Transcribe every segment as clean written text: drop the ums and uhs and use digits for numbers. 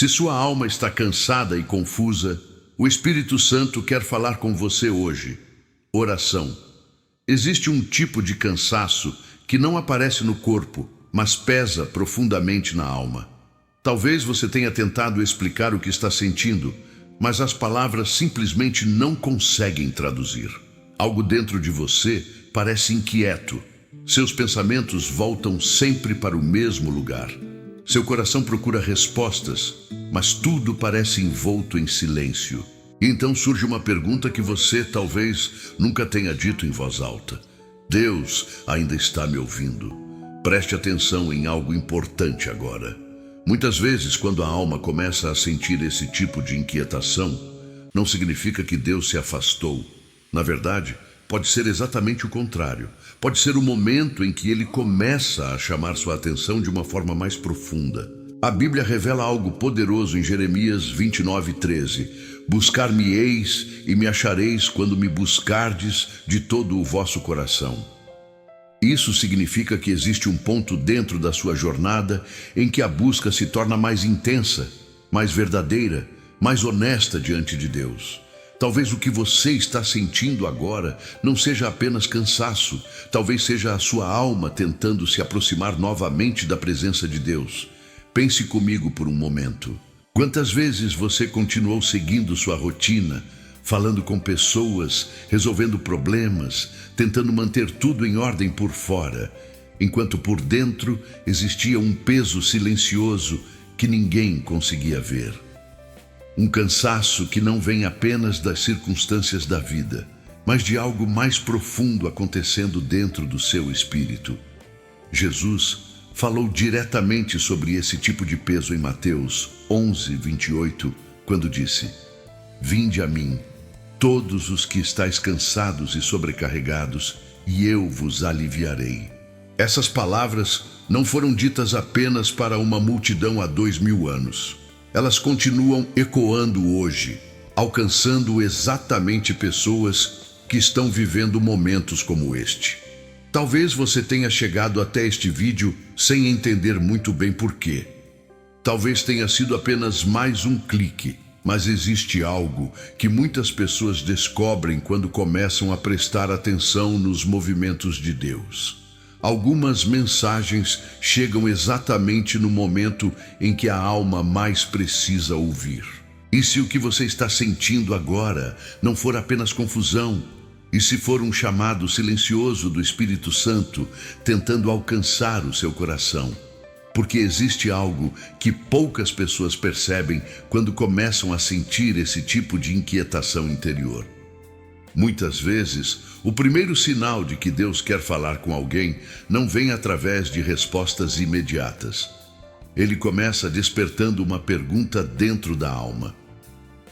Se sua alma está cansada e confusa, o Espírito Santo quer falar com você hoje. Oração. Existe um tipo de cansaço que não aparece no corpo, mas pesa profundamente na alma. Talvez você tenha tentado explicar o que está sentindo, mas as palavras simplesmente não conseguem traduzir. Algo dentro de você parece inquieto. Seus pensamentos voltam sempre para o mesmo lugar. Seu coração procura respostas, mas tudo parece envolto em silêncio. E então surge uma pergunta que você talvez nunca tenha dito em voz alta. Deus ainda está me ouvindo. Preste atenção em algo importante agora. Muitas vezes, quando a alma começa a sentir esse tipo de inquietação, não significa que Deus se afastou. Na verdade, pode ser exatamente o contrário. Pode ser o momento em que ele começa a chamar sua atenção de uma forma mais profunda. A Bíblia revela algo poderoso em Jeremias 29:13. Buscar-me-eis e me achareis quando me buscardes de todo o vosso coração. Isso significa que existe um ponto dentro da sua jornada em que a busca se torna mais intensa, mais verdadeira, mais honesta diante de Deus. Talvez o que você está sentindo agora não seja apenas cansaço, talvez seja a sua alma tentando se aproximar novamente da presença de Deus. Pense comigo por um momento. Quantas vezes você continuou seguindo sua rotina, falando com pessoas, resolvendo problemas, tentando manter tudo em ordem por fora, enquanto por dentro existia um peso silencioso que ninguém conseguia ver? Um cansaço que não vem apenas das circunstâncias da vida, mas de algo mais profundo acontecendo dentro do seu espírito. Jesus falou diretamente sobre esse tipo de peso em Mateus 11:28, quando disse: Vinde a mim, todos os que estáis cansados e sobrecarregados, e eu vos aliviarei. Essas palavras não foram ditas apenas para uma multidão há 2000 anos. Elas continuam ecoando hoje, alcançando exatamente pessoas que estão vivendo momentos como este. Talvez você tenha chegado até este vídeo sem entender muito bem por quê. Talvez tenha sido apenas mais um clique, mas existe algo que muitas pessoas descobrem quando começam a prestar atenção nos movimentos de Deus. Algumas mensagens chegam exatamente no momento em que a alma mais precisa ouvir. E se o que você está sentindo agora não for apenas confusão, e se for um chamado silencioso do Espírito Santo tentando alcançar o seu coração? Porque existe algo que poucas pessoas percebem quando começam a sentir esse tipo de inquietação interior. Muitas vezes, o primeiro sinal de que Deus quer falar com alguém não vem através de respostas imediatas. Ele começa despertando uma pergunta dentro da alma.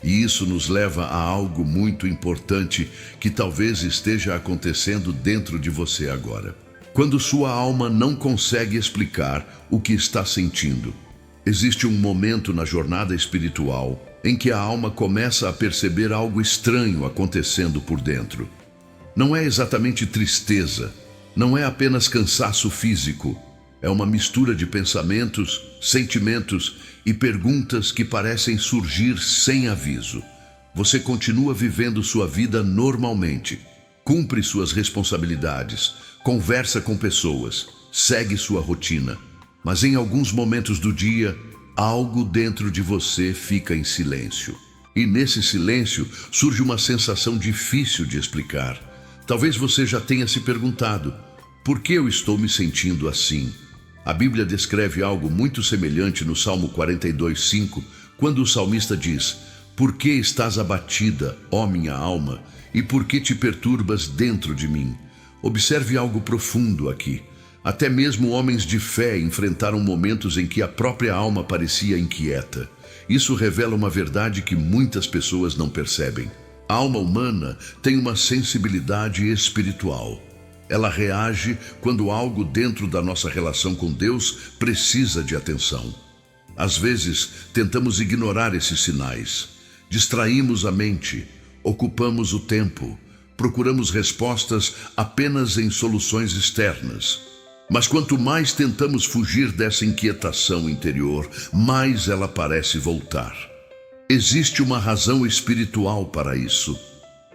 E isso nos leva a algo muito importante que talvez esteja acontecendo dentro de você agora. Quando sua alma não consegue explicar o que está sentindo, existe um momento na jornada espiritual em que a alma começa a perceber algo estranho acontecendo por dentro. Não é exatamente tristeza, não é apenas cansaço físico, é uma mistura de pensamentos, sentimentos e perguntas que parecem surgir sem aviso. Você continua vivendo sua vida normalmente, cumpre suas responsabilidades, conversa com pessoas, segue sua rotina, mas em alguns momentos do dia, algo dentro de você fica em silêncio. E nesse silêncio surge uma sensação difícil de explicar. Talvez você já tenha se perguntado: por que eu estou me sentindo assim? A Bíblia descreve algo muito semelhante no Salmo 42:5, quando o salmista diz: Por que estás abatida, ó minha alma, e por que te perturbas dentro de mim? Observe algo profundo aqui. Até mesmo homens de fé enfrentaram momentos em que a própria alma parecia inquieta. Isso revela uma verdade que muitas pessoas não percebem. A alma humana tem uma sensibilidade espiritual. Ela reage quando algo dentro da nossa relação com Deus precisa de atenção. Às vezes, tentamos ignorar esses sinais. Distraímos a mente, ocupamos o tempo, procuramos respostas apenas em soluções externas. Mas quanto mais tentamos fugir dessa inquietação interior, mais ela parece voltar. Existe uma razão espiritual para isso.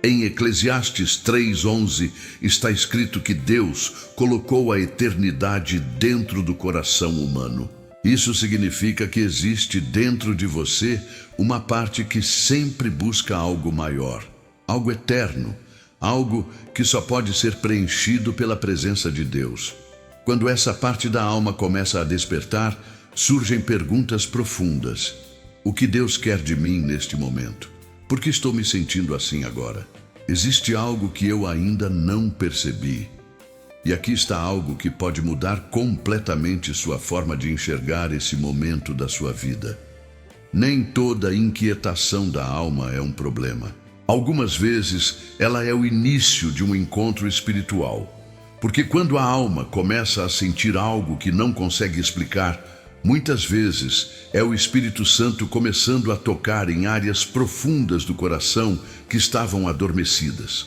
Em Eclesiastes 3:11 está escrito que Deus colocou a eternidade dentro do coração humano. Isso significa que existe dentro de você uma parte que sempre busca algo maior, algo eterno, algo que só pode ser preenchido pela presença de Deus. Quando essa parte da alma começa a despertar, surgem perguntas profundas. O que Deus quer de mim neste momento? Por que estou me sentindo assim agora? Existe algo que eu ainda não percebi. E aqui está algo que pode mudar completamente sua forma de enxergar esse momento da sua vida. Nem toda inquietação da alma é um problema. Algumas vezes, ela é o início de um encontro espiritual. Porque quando a alma começa a sentir algo que não consegue explicar, muitas vezes é o Espírito Santo começando a tocar em áreas profundas do coração que estavam adormecidas.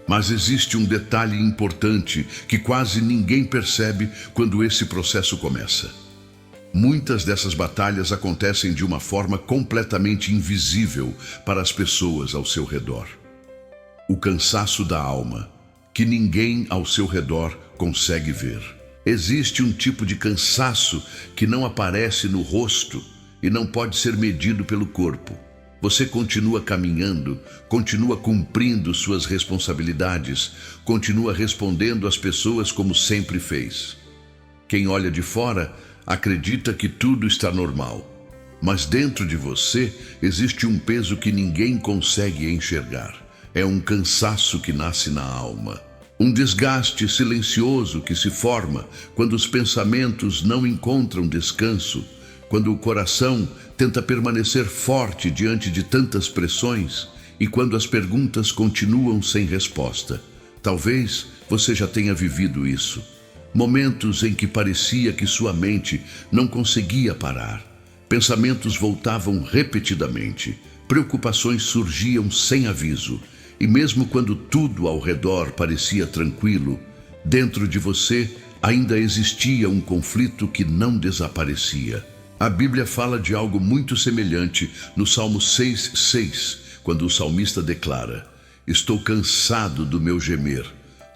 Mas existe um detalhe importante que quase ninguém percebe quando esse processo começa. Muitas dessas batalhas acontecem de uma forma completamente invisível para as pessoas ao seu redor. O cansaço da alma, que ninguém ao seu redor consegue ver. Existe um tipo de cansaço que não aparece no rosto e não pode ser medido pelo corpo. Você continua caminhando, continua cumprindo suas responsabilidades, continua respondendo às pessoas como sempre fez. Quem olha de fora acredita que tudo está normal, mas dentro de você existe um peso que ninguém consegue enxergar. É um cansaço que nasce na alma. Um desgaste silencioso que se forma quando os pensamentos não encontram descanso, quando o coração tenta permanecer forte diante de tantas pressões e quando as perguntas continuam sem resposta. Talvez você já tenha vivido isso. Momentos em que parecia que sua mente não conseguia parar. Pensamentos voltavam repetidamente, preocupações surgiam sem aviso. E mesmo quando tudo ao redor parecia tranquilo, dentro de você ainda existia um conflito que não desaparecia. A Bíblia fala de algo muito semelhante no Salmo 6:6, quando o salmista declara: "Estou cansado do meu gemer.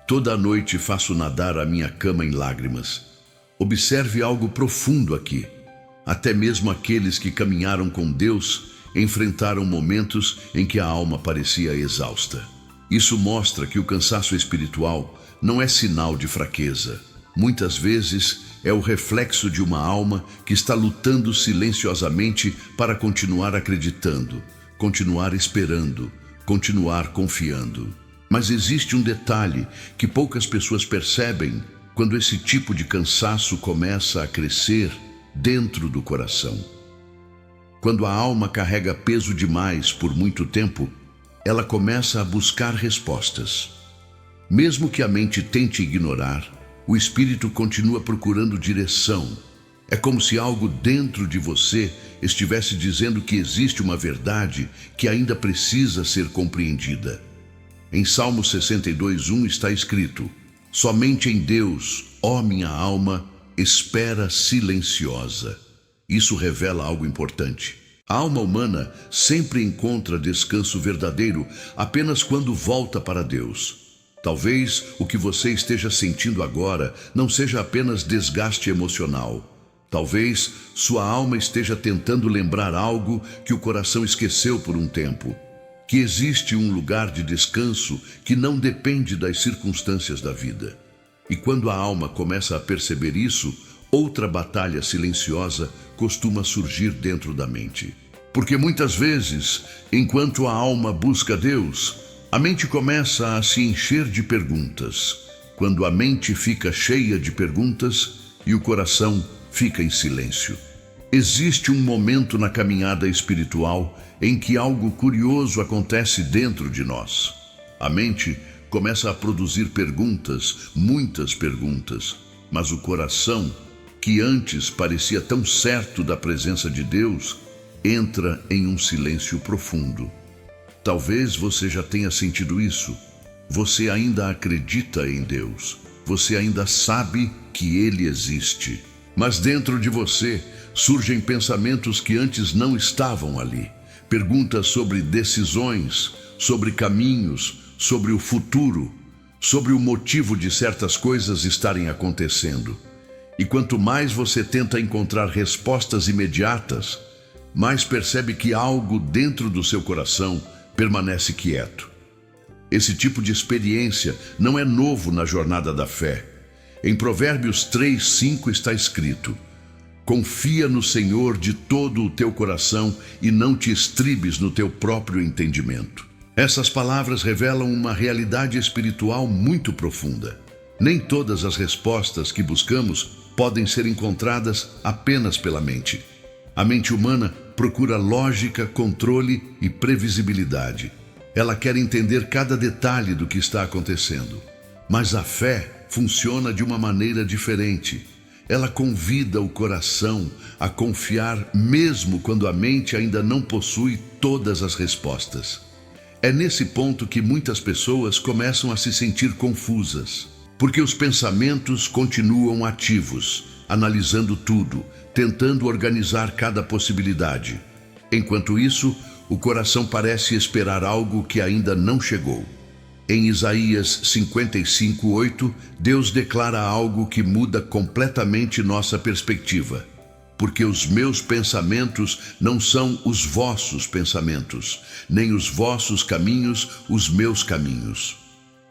Toda a noite faço nadar a minha cama em lágrimas." Observe algo profundo aqui. Até mesmo aqueles que caminharam com Deus enfrentaram momentos em que a alma parecia exausta. Isso mostra que o cansaço espiritual não é sinal de fraqueza. Muitas vezes é o reflexo de uma alma que está lutando silenciosamente para continuar acreditando, continuar esperando, continuar confiando. Mas existe um detalhe que poucas pessoas percebem quando esse tipo de cansaço começa a crescer dentro do coração. Quando a alma carrega peso demais por muito tempo, ela começa a buscar respostas. Mesmo que a mente tente ignorar, o espírito continua procurando direção. É como se algo dentro de você estivesse dizendo que existe uma verdade que ainda precisa ser compreendida. Em Salmo 62:1 está escrito: "Somente em Deus, ó minha alma, espera silenciosa." Isso revela algo importante. A alma humana sempre encontra descanso verdadeiro apenas quando volta para Deus. Talvez o que você esteja sentindo agora não seja apenas desgaste emocional. Talvez sua alma esteja tentando lembrar algo que o coração esqueceu por um tempo. Que existe um lugar de descanso que não depende das circunstâncias da vida. E quando a alma começa a perceber isso, outra batalha silenciosa costuma surgir dentro da mente. Porque muitas vezes, enquanto a alma busca Deus, a mente começa a se encher de perguntas. Quando a mente fica cheia de perguntas e o coração fica em silêncio. Existe um momento na caminhada espiritual em que algo curioso acontece dentro de nós. A mente começa a produzir perguntas, muitas perguntas, mas o coração, que antes parecia tão certo da presença de Deus, entra em um silêncio profundo. Talvez você já tenha sentido isso. Você ainda acredita em Deus. você ainda sabe que ele existe. Mas dentro de você surgem pensamentos que antes não estavam ali. Perguntas sobre decisões, sobre caminhos, sobre o futuro, sobre o motivo de certas coisas estarem acontecendo. E quanto mais você tenta encontrar respostas imediatas, mais percebe que algo dentro do seu coração permanece quieto. Esse tipo de experiência não é novo na jornada da fé. Em Provérbios 3:5 está escrito: confia no Senhor de todo o teu coração e não te estribes no teu próprio entendimento. Essas palavras revelam uma realidade espiritual muito profunda. Nem todas as respostas que buscamos podem ser encontradas apenas pela mente. A mente humana procura lógica, controle e previsibilidade. Ela quer entender cada detalhe do que está acontecendo. Mas a fé funciona de uma maneira diferente. Ela convida o coração a confiar mesmo quando a mente ainda não possui todas as respostas. É nesse ponto que muitas pessoas começam a se sentir confusas, porque os pensamentos continuam ativos, analisando tudo, tentando organizar cada possibilidade. Enquanto isso, o coração parece esperar algo que ainda não chegou. Em Isaías 55:8, Deus declara algo que muda completamente nossa perspectiva. Porque os meus pensamentos não são os vossos pensamentos, nem os vossos caminhos os meus caminhos.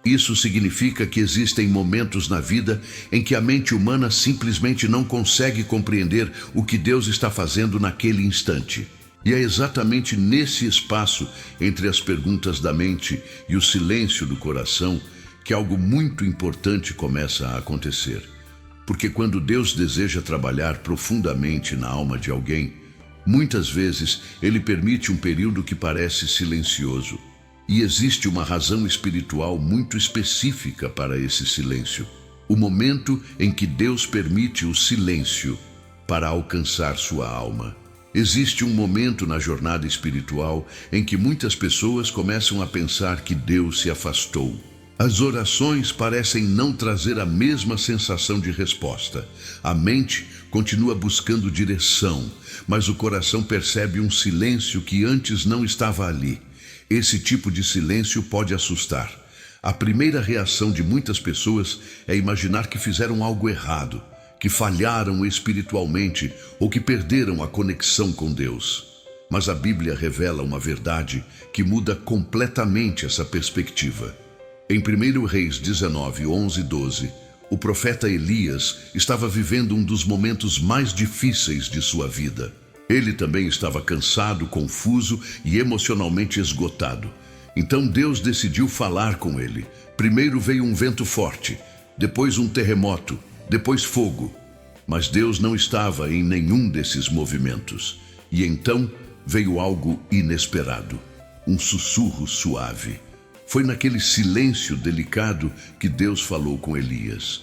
Isso significa que existem momentos na vida em que a mente humana simplesmente não consegue compreender o que Deus está fazendo naquele instante. E é exatamente nesse espaço entre as perguntas da mente e o silêncio do coração que algo muito importante começa a acontecer. Porque quando Deus deseja trabalhar profundamente na alma de alguém, muitas vezes Ele permite um período que parece silencioso. E existe uma razão espiritual muito específica para esse silêncio. O momento em que Deus permite o silêncio para alcançar sua alma. Existe um momento na jornada espiritual em que muitas pessoas começam a pensar que Deus se afastou. As orações parecem não trazer a mesma sensação de resposta. A mente continua buscando direção, mas o coração percebe um silêncio que antes não estava ali. Esse tipo de silêncio pode assustar. A primeira reação de muitas pessoas é imaginar que fizeram algo errado, que falharam espiritualmente ou que perderam a conexão com Deus. Mas a Bíblia revela uma verdade que muda completamente essa perspectiva. Em 1 Reis 19, 11 e 12, o profeta Elias estava vivendo um dos momentos mais difíceis de sua vida. Ele também estava cansado, confuso e emocionalmente esgotado. Então Deus decidiu falar com ele. Primeiro veio um vento forte, depois um terremoto, depois fogo. Mas Deus não estava em nenhum desses movimentos. E então veio algo inesperado, um sussurro suave. Foi naquele silêncio delicado que Deus falou com Elias.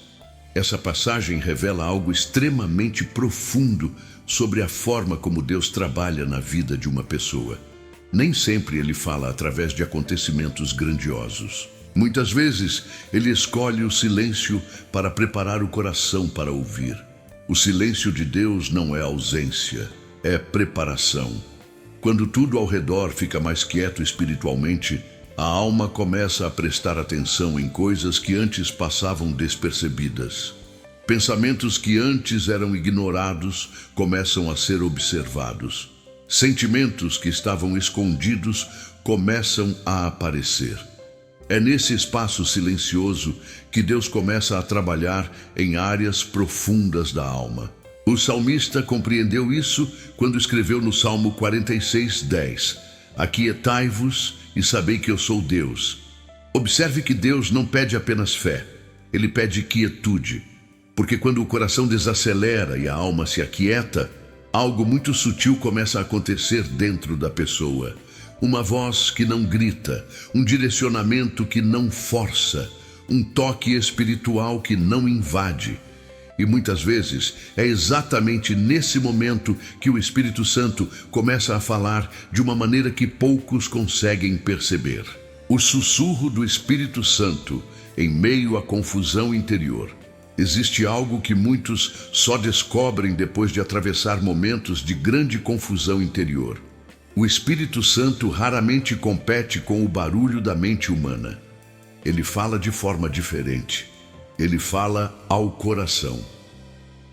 Essa passagem revela algo extremamente profundo sobre a forma como Deus trabalha na vida de uma pessoa. Nem sempre Ele fala através de acontecimentos grandiosos. Muitas vezes, Ele escolhe o silêncio para preparar o coração para ouvir. O silêncio de Deus não é ausência, é preparação. Quando tudo ao redor fica mais quieto espiritualmente, a alma começa a prestar atenção em coisas que antes passavam despercebidas. Pensamentos que antes eram ignorados começam a ser observados. Sentimentos que estavam escondidos começam a aparecer. É nesse espaço silencioso que Deus começa a trabalhar em áreas profundas da alma. O salmista compreendeu isso quando escreveu no Salmo 46:10: Aquietai-vos e sabei que eu sou Deus. Observe que Deus não pede apenas fé, Ele pede quietude. Porque quando o coração desacelera e a alma se aquieta, algo muito sutil começa a acontecer dentro da pessoa. Uma voz que não grita, um direcionamento que não força, um toque espiritual que não invade. E muitas vezes é exatamente nesse momento que o Espírito Santo começa a falar de uma maneira que poucos conseguem perceber. O sussurro do Espírito Santo em meio à confusão interior. Existe algo que muitos só descobrem depois de atravessar momentos de grande confusão interior. O Espírito Santo raramente compete com o barulho da mente humana. Ele fala de forma diferente. Ele fala ao coração.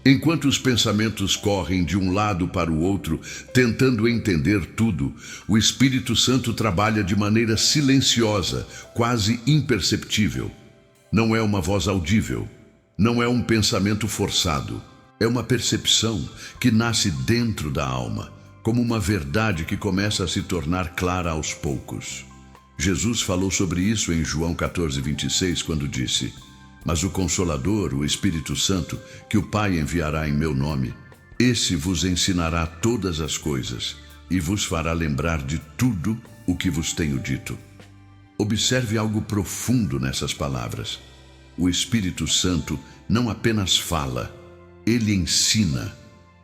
Enquanto os pensamentos correm de um lado para o outro, tentando entender tudo, o Espírito Santo trabalha de maneira silenciosa, quase imperceptível. Não é uma voz audível, não é um pensamento forçado, é uma percepção que nasce dentro da alma, como uma verdade que começa a se tornar clara aos poucos. Jesus falou sobre isso em João 14:26, quando disse: "Mas o Consolador, o Espírito Santo, que o Pai enviará em meu nome, esse vos ensinará todas as coisas e vos fará lembrar de tudo o que vos tenho dito." Observe algo profundo nessas palavras. O Espírito Santo não apenas fala, ele ensina.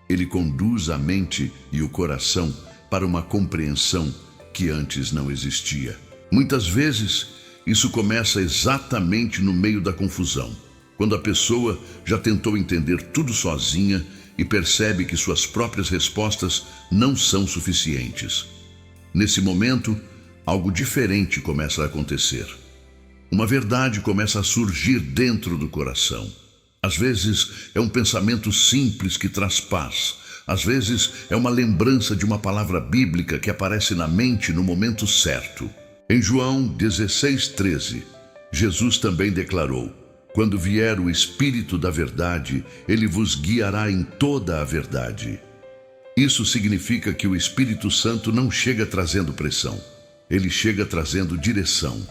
Ele conduz a mente e o coração para uma compreensão que antes não existia. Muitas vezes, isso começa exatamente no meio da confusão, quando a pessoa já tentou entender tudo sozinha e percebe que suas próprias respostas não são suficientes. Nesse momento, algo diferente começa a acontecer. Uma verdade começa a surgir dentro do coração. Às vezes é um pensamento simples que traz paz. Às vezes é uma lembrança de uma palavra bíblica que aparece na mente no momento certo. Em João 16:13, Jesus também declarou: "Quando vier o Espírito da verdade, ele vos guiará em toda a verdade." Isso significa que o Espírito Santo não chega trazendo pressão. Ele chega trazendo direção.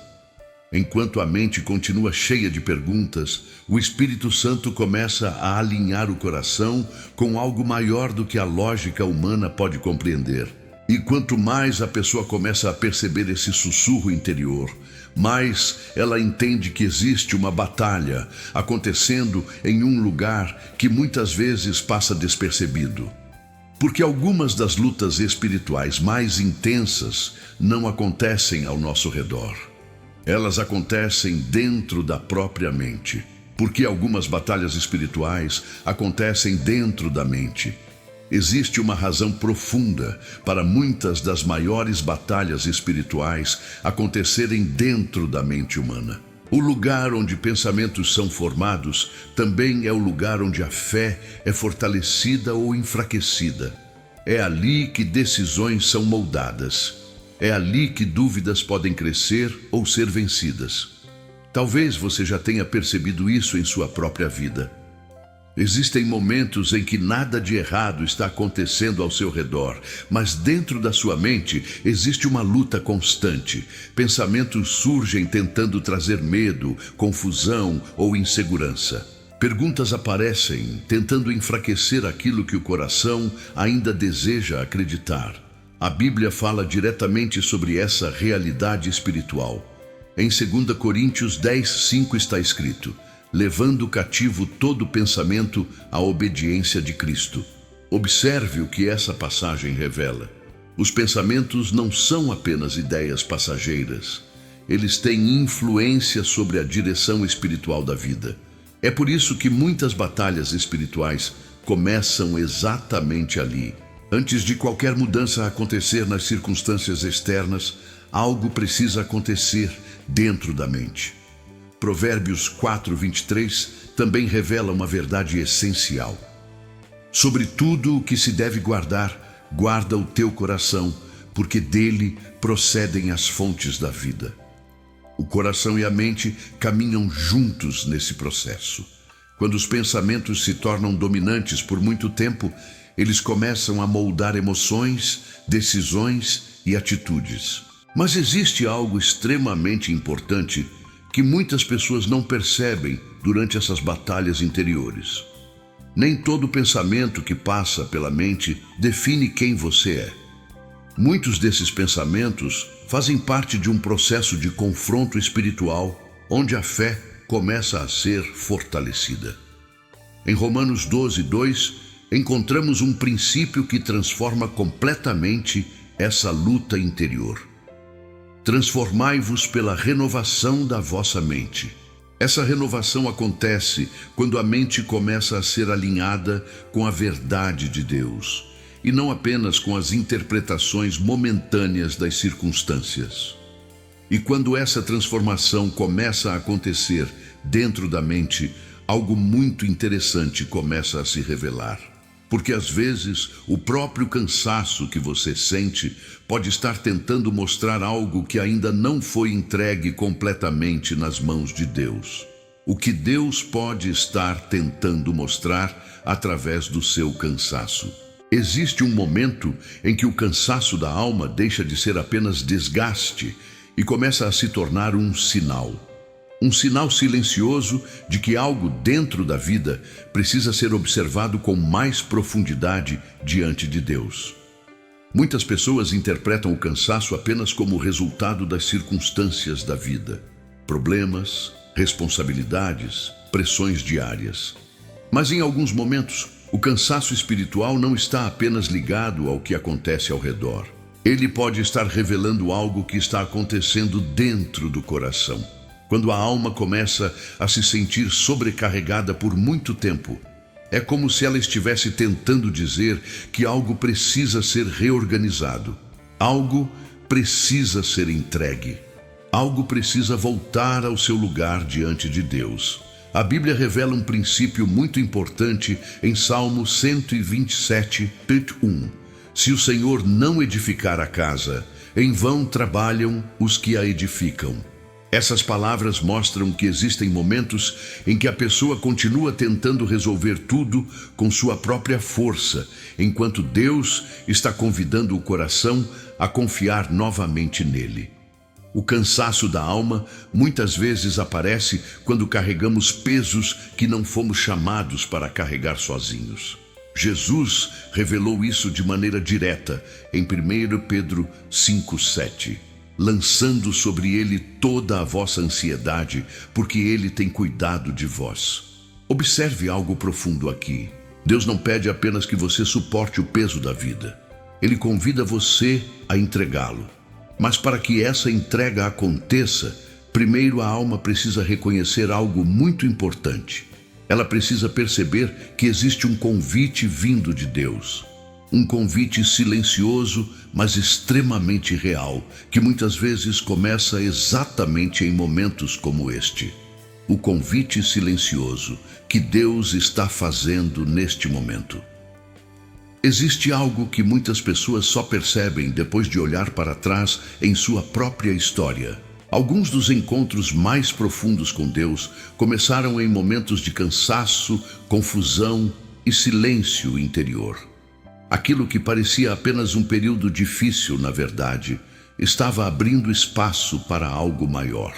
Enquanto a mente continua cheia de perguntas, o Espírito Santo começa a alinhar o coração com algo maior do que a lógica humana pode compreender. E quanto mais a pessoa começa a perceber esse sussurro interior, mais ela entende que existe uma batalha acontecendo em um lugar que muitas vezes passa despercebido. Porque algumas das lutas espirituais mais intensas não acontecem ao nosso redor. Elas acontecem dentro da própria mente. Porque algumas batalhas espirituais acontecem dentro da mente. Existe uma razão profunda para muitas das maiores batalhas espirituais acontecerem dentro da mente humana. O lugar onde pensamentos são formados também é o lugar onde a fé é fortalecida ou enfraquecida. É ali que decisões são moldadas. É ali que dúvidas podem crescer ou ser vencidas. Talvez você já tenha percebido isso em sua própria vida. Existem momentos em que nada de errado está acontecendo ao seu redor, mas dentro da sua mente existe uma luta constante. Pensamentos surgem tentando trazer medo, confusão ou insegurança. Perguntas aparecem tentando enfraquecer aquilo que o coração ainda deseja acreditar. A Bíblia fala diretamente sobre essa realidade espiritual. Em 2 Coríntios 10:5 está escrito: "Levando cativo todo pensamento à obediência de Cristo." Observe o que essa passagem revela. Os pensamentos não são apenas ideias passageiras. Eles têm influência sobre a direção espiritual da vida. É por isso que muitas batalhas espirituais começam exatamente ali. Antes de qualquer mudança acontecer nas circunstâncias externas, algo precisa acontecer dentro da mente. Provérbios 4:23 também revela uma verdade essencial. "Sobre tudo o que se deve guardar, guarda o teu coração, porque dele procedem as fontes da vida." O coração e a mente caminham juntos nesse processo. Quando os pensamentos se tornam dominantes por muito tempo, eles começam a moldar emoções, decisões e atitudes. Mas existe algo extremamente importante que muitas pessoas não percebem durante essas batalhas interiores. Nem todo pensamento que passa pela mente define quem você é. Muitos desses pensamentos fazem parte de um processo de confronto espiritual, onde a fé começa a ser fortalecida. Em Romanos 12:2, encontramos um princípio que transforma completamente essa luta interior. "Transformai-vos pela renovação da vossa mente." Essa renovação acontece quando a mente começa a ser alinhada com a verdade de Deus, e não apenas com as interpretações momentâneas das circunstâncias. E quando essa transformação começa a acontecer dentro da mente, algo muito interessante começa a se revelar. Porque às vezes o próprio cansaço que você sente pode estar tentando mostrar algo que ainda não foi entregue completamente nas mãos de Deus. O que Deus pode estar tentando mostrar através do seu cansaço. Existe um momento em que o cansaço da alma deixa de ser apenas desgaste e começa a se tornar um sinal. Um sinal silencioso de que algo dentro da vida precisa ser observado com mais profundidade diante de Deus. Muitas pessoas interpretam o cansaço apenas como resultado das circunstâncias da vida, problemas, responsabilidades, pressões diárias. Mas em alguns momentos, o cansaço espiritual não está apenas ligado ao que acontece ao redor. Ele pode estar revelando algo que está acontecendo dentro do coração. Quando a alma começa a se sentir sobrecarregada por muito tempo, é como se ela estivesse tentando dizer que algo precisa ser reorganizado, algo precisa ser entregue, algo precisa voltar ao seu lugar diante de Deus. A Bíblia revela um princípio muito importante em Salmo 127, 1. Se o Senhor não edificar a casa, em vão trabalham os que a edificam. Essas palavras mostram que existem momentos em que a pessoa continua tentando resolver tudo com sua própria força, enquanto Deus está convidando o coração a confiar novamente nele. O cansaço da alma muitas vezes aparece quando carregamos pesos que não fomos chamados para carregar sozinhos. Jesus revelou isso de maneira direta em 1 Pedro 5:7. Lançando sobre ele toda a vossa ansiedade, porque ele tem cuidado de vós. Observe algo profundo aqui. Deus não pede apenas que você suporte o peso da vida. Ele convida você a entregá-lo. Mas para que essa entrega aconteça, primeiro a alma precisa reconhecer algo muito importante. Ela precisa perceber que existe um convite vindo de Deus. Um convite silencioso, mas extremamente real, que muitas vezes começa exatamente em momentos como este. O convite silencioso que Deus está fazendo neste momento. Existe algo que muitas pessoas só percebem depois de olhar para trás em sua própria história. Alguns dos encontros mais profundos com Deus começaram em momentos de cansaço, confusão e silêncio interior. Aquilo que parecia apenas um período difícil, na verdade, estava abrindo espaço para algo maior.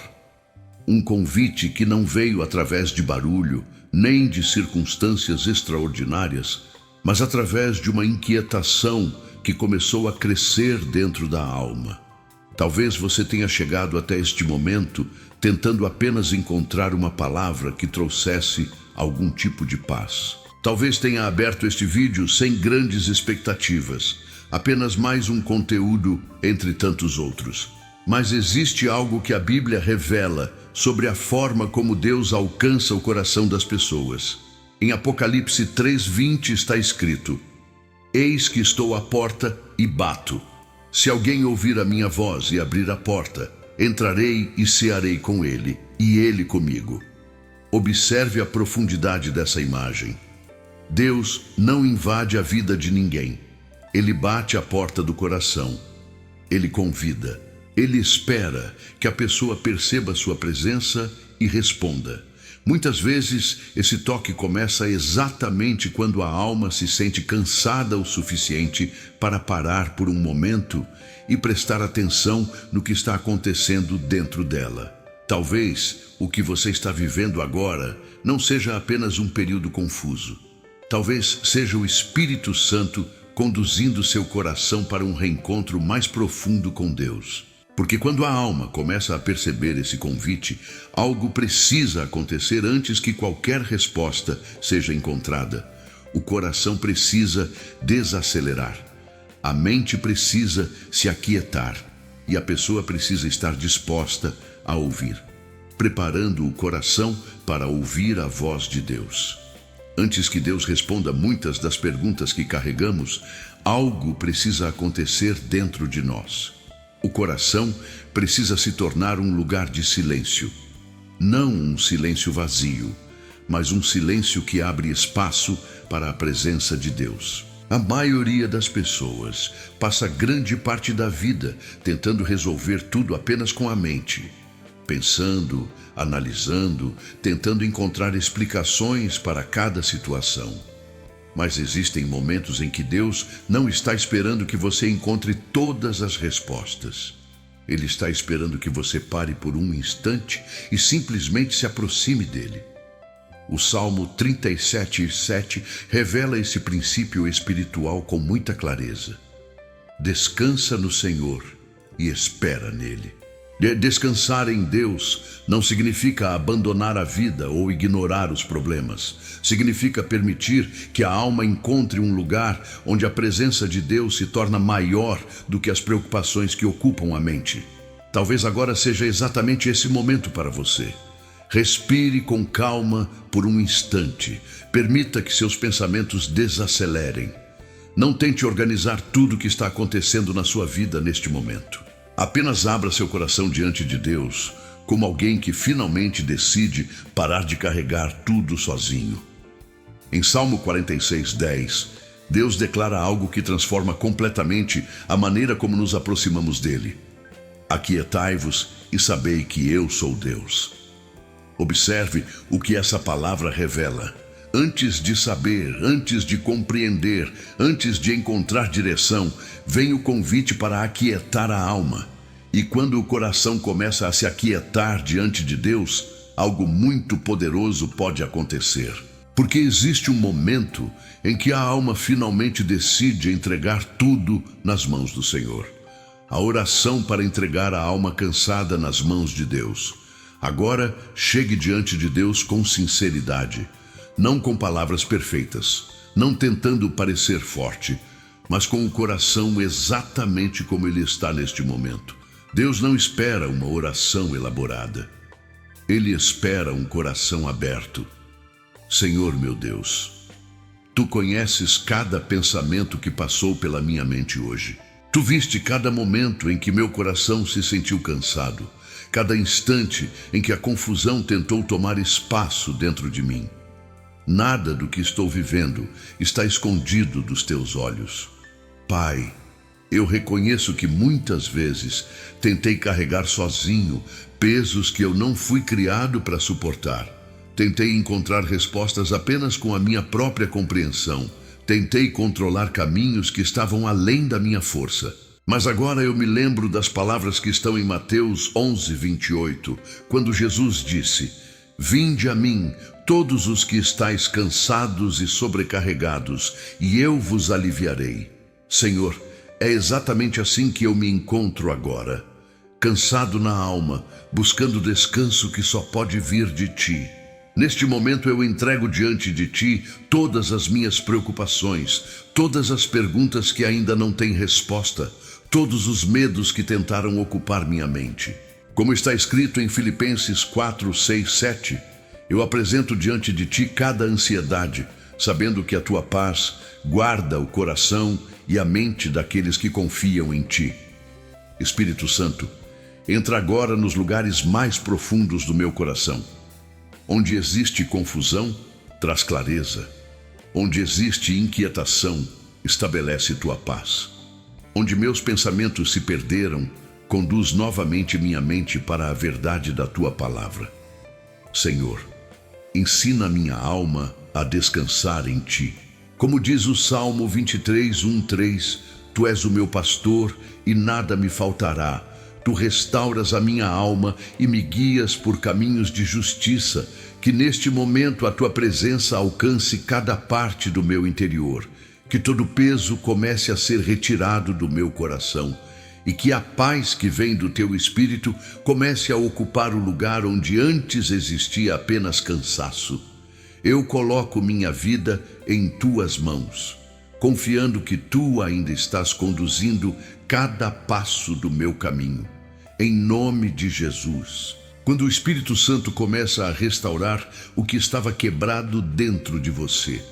Um convite que não veio através de barulho, nem de circunstâncias extraordinárias, mas através de uma inquietação que começou a crescer dentro da alma. Talvez você tenha chegado até este momento tentando apenas encontrar uma palavra que trouxesse algum tipo de paz. Talvez tenha aberto este vídeo sem grandes expectativas, apenas mais um conteúdo entre tantos outros. Mas existe algo que a Bíblia revela sobre a forma como Deus alcança o coração das pessoas. Em Apocalipse 3:20 está escrito: Eis que estou à porta e bato. Se alguém ouvir a minha voz e abrir a porta, entrarei e cearei com ele, e ele comigo. Observe a profundidade dessa imagem. Deus não invade a vida de ninguém. Ele bate à porta do coração. Ele convida. Ele espera que a pessoa perceba sua presença e responda. Muitas vezes, esse toque começa exatamente quando a alma se sente cansada o suficiente para parar por um momento e prestar atenção no que está acontecendo dentro dela. Talvez o que você está vivendo agora não seja apenas um período confuso. Talvez seja o Espírito Santo conduzindo seu coração para um reencontro mais profundo com Deus. Porque quando a alma começa a perceber esse convite, algo precisa acontecer antes que qualquer resposta seja encontrada. O coração precisa desacelerar. A mente precisa se aquietar. E a pessoa precisa estar disposta a ouvir. preparando o coração para ouvir a voz de Deus. Antes que Deus responda muitas das perguntas que carregamos, algo precisa acontecer dentro de nós. O coração precisa se tornar um lugar de silêncio. Não um silêncio vazio, mas um silêncio que abre espaço para a presença de Deus. A maioria das pessoas passa grande parte da vida tentando resolver tudo apenas com a mente, pensando, analisando, tentando encontrar explicações para cada situação. Mas existem momentos em que Deus não está esperando que você encontre todas as respostas. Ele está esperando que você pare por um instante e simplesmente se aproxime dele. O Salmo 37:7 revela esse princípio espiritual com muita clareza. Descansa no Senhor e espera nele. Descansar em Deus não significa abandonar a vida ou ignorar os problemas. Significa permitir que a alma encontre um lugar onde a presença de Deus se torna maior do que as preocupações que ocupam a mente. Talvez agora seja exatamente esse momento para você. Respire com calma por um instante. Permita que seus pensamentos desacelerem. Não tente organizar tudo o que está acontecendo na sua vida neste momento. Apenas abra seu coração diante de Deus, como alguém que finalmente decide parar de carregar tudo sozinho. Em Salmo 46:10, Deus declara algo que transforma completamente a maneira como nos aproximamos dele. Aquietai-vos e sabei que eu sou Deus. Observe o que essa palavra revela. Antes de saber, antes de compreender, antes de encontrar direção, vem o convite para aquietar a alma. E quando o coração começa a se aquietar diante de Deus, algo muito poderoso pode acontecer. Porque existe um momento em que a alma finalmente decide entregar tudo nas mãos do Senhor. A oração para entregar a alma cansada nas mãos de Deus. Agora, chegue diante de Deus com sinceridade. Não com palavras perfeitas, não tentando parecer forte, mas com o coração exatamente como ele está neste momento. Deus não espera uma oração elaborada. Ele espera um coração aberto. Senhor meu Deus, Tu conheces cada pensamento que passou pela minha mente hoje. Tu viste cada momento em que meu coração se sentiu cansado, cada instante em que a confusão tentou tomar espaço dentro de mim. Nada do que estou vivendo está escondido dos teus olhos. Pai, eu reconheço que muitas vezes tentei carregar sozinho pesos que eu não fui criado para suportar. Tentei encontrar respostas apenas com a minha própria compreensão. Tentei controlar caminhos que estavam além da minha força. Mas agora eu me lembro das palavras que estão em Mateus 11:28, quando Jesus disse: Vinde a mim, todos os que estáis cansados e sobrecarregados, e eu vos aliviarei. Senhor, é exatamente assim que eu me encontro agora, cansado na alma, buscando descanso que só pode vir de Ti. Neste momento eu entrego diante de Ti todas as minhas preocupações, todas as perguntas que ainda não têm resposta, todos os medos que tentaram ocupar minha mente. Como está escrito em Filipenses 4:6-7, eu apresento diante de Ti cada ansiedade, sabendo que a Tua paz guarda o coração e a mente daqueles que confiam em Ti. Espírito Santo, entra agora nos lugares mais profundos do meu coração. Onde existe confusão, traz clareza. Onde existe inquietação, estabelece Tua paz. Onde meus pensamentos se perderam, conduz novamente minha mente para a verdade da Tua palavra. Senhor, ensina minha alma a descansar em Ti. Como diz o Salmo 23:1-3, Tu és o meu pastor e nada me faltará. Tu restauras a minha alma e me guias por caminhos de justiça. Que neste momento a Tua presença alcance cada parte do meu interior. Que todo peso comece a ser retirado do meu coração. E que a paz que vem do Teu Espírito comece a ocupar o lugar onde antes existia apenas cansaço. Eu coloco minha vida em Tuas mãos, confiando que Tu ainda estás conduzindo cada passo do meu caminho. Em nome de Jesus. Quando o Espírito Santo começa a restaurar o que estava quebrado dentro de você.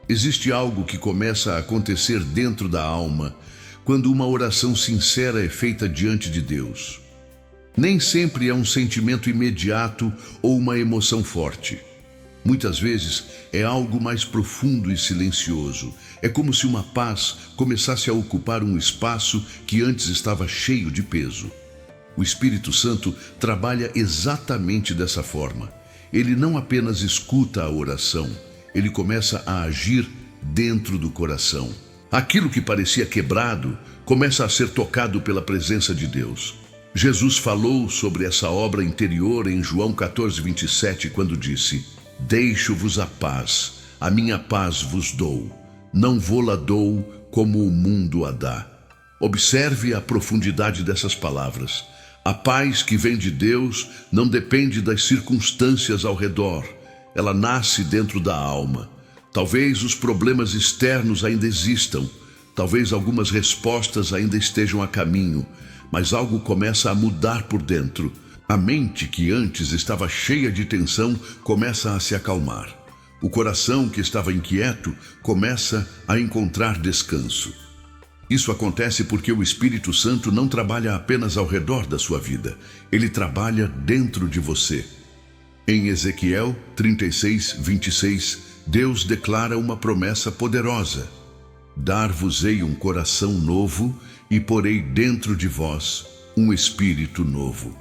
Existe algo que começa a acontecer dentro da alma quando uma oração sincera é feita diante de Deus. Nem sempre é um sentimento imediato ou uma emoção forte. Muitas vezes é algo mais profundo e silencioso. É como se uma paz começasse a ocupar um espaço que antes estava cheio de peso. O Espírito Santo trabalha exatamente dessa forma. Ele não apenas escuta a oração, ele começa a agir dentro do coração. Aquilo que parecia quebrado começa a ser tocado pela presença de Deus. Jesus falou sobre essa obra interior em João 14:27, quando disse: Deixo-vos a paz, a minha paz vos dou. Não vô-la dou como o mundo a dá. Observe a profundidade dessas palavras. A paz que vem de Deus não depende das circunstâncias ao redor. Ela nasce dentro da alma. Talvez os problemas externos ainda existam. Talvez algumas respostas ainda estejam a caminho. Mas algo começa a mudar por dentro. A mente que antes estava cheia de tensão começa a se acalmar. O coração que estava inquieto começa a encontrar descanso. Isso acontece porque o Espírito Santo não trabalha apenas ao redor da sua vida. Ele trabalha dentro de você. Em Ezequiel 36:26, Deus declara uma promessa poderosa: Dar-vos-ei um coração novo e porei dentro de vós um espírito novo.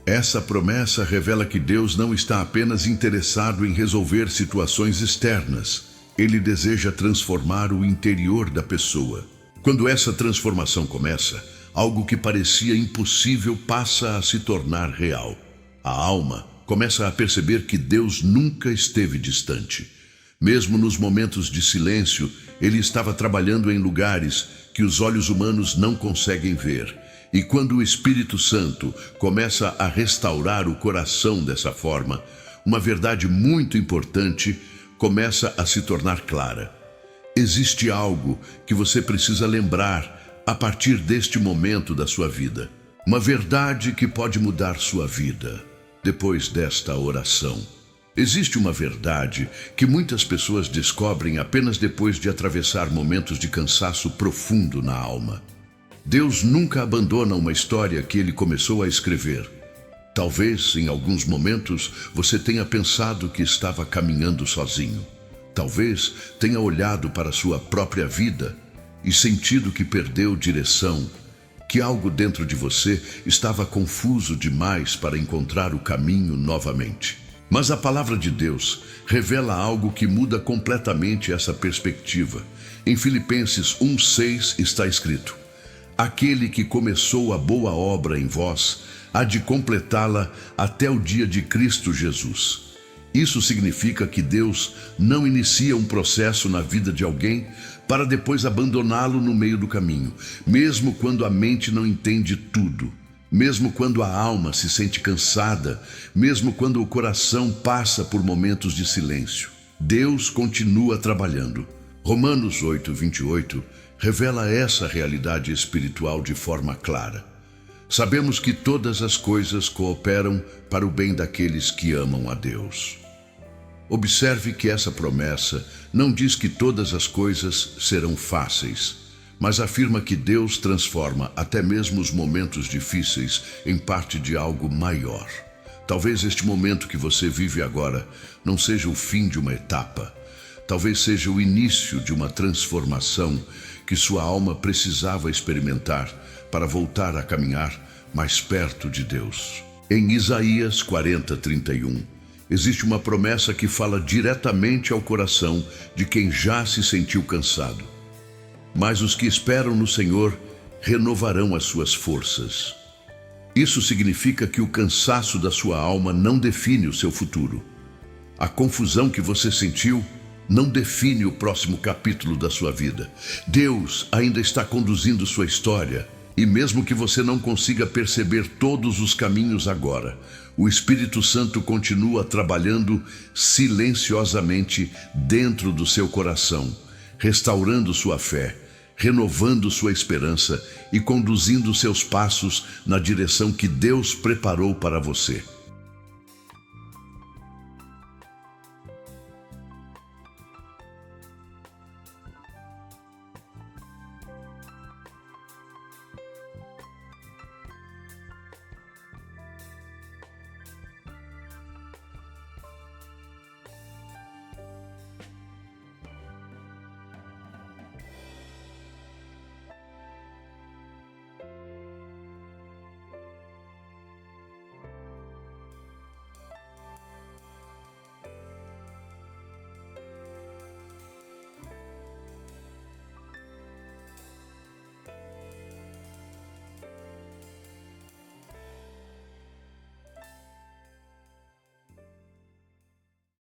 Essa promessa revela que Deus não está apenas interessado em resolver situações externas. Ele deseja transformar o interior da pessoa. Quando essa transformação começa, algo que parecia impossível passa a se tornar real. A alma começa a perceber que Deus nunca esteve distante. Mesmo nos momentos de silêncio, Ele estava trabalhando em lugares que os olhos humanos não conseguem ver. E quando o Espírito Santo começa a restaurar o coração dessa forma, uma verdade muito importante começa a se tornar clara. Existe algo que você precisa lembrar a partir deste momento da sua vida. Uma verdade que pode mudar sua vida depois desta oração. Existe uma verdade que muitas pessoas descobrem apenas depois de atravessar momentos de cansaço profundo na alma. Deus nunca abandona uma história que Ele começou a escrever. Talvez, em alguns momentos, você tenha pensado que estava caminhando sozinho. Talvez tenha olhado para sua própria vida e sentido que perdeu direção, que algo dentro de você estava confuso demais para encontrar o caminho novamente. Mas a palavra de Deus revela algo que muda completamente essa perspectiva. Em Filipenses 1:6 está escrito: Aquele que começou a boa obra em vós há de completá-la até o dia de Cristo Jesus. Isso significa que Deus não inicia um processo na vida de alguém para depois abandoná-lo no meio do caminho, mesmo quando a mente não entende tudo, mesmo quando a alma se sente cansada, mesmo quando o coração passa por momentos de silêncio. Deus continua trabalhando. Romanos 8:28 revela essa realidade espiritual de forma clara. Sabemos que todas as coisas cooperam para o bem daqueles que amam a Deus. Observe que essa promessa não diz que todas as coisas serão fáceis, mas afirma que Deus transforma até mesmo os momentos difíceis em parte de algo maior. Talvez este momento que você vive agora não seja o fim de uma etapa. Talvez seja o início de uma transformação que sua alma precisava experimentar para voltar a caminhar mais perto de Deus. Em Isaías 40:31, existe uma promessa que fala diretamente ao coração de quem já se sentiu cansado. Mas os que esperam no Senhor renovarão as suas forças. Isso significa que o cansaço da sua alma não define o seu futuro. A confusão que você sentiu não define o próximo capítulo da sua vida. Deus ainda está conduzindo sua história. E mesmo que você não consiga perceber todos os caminhos agora, o Espírito Santo continua trabalhando silenciosamente dentro do seu coração, restaurando sua fé, renovando sua esperança e conduzindo seus passos na direção que Deus preparou para você.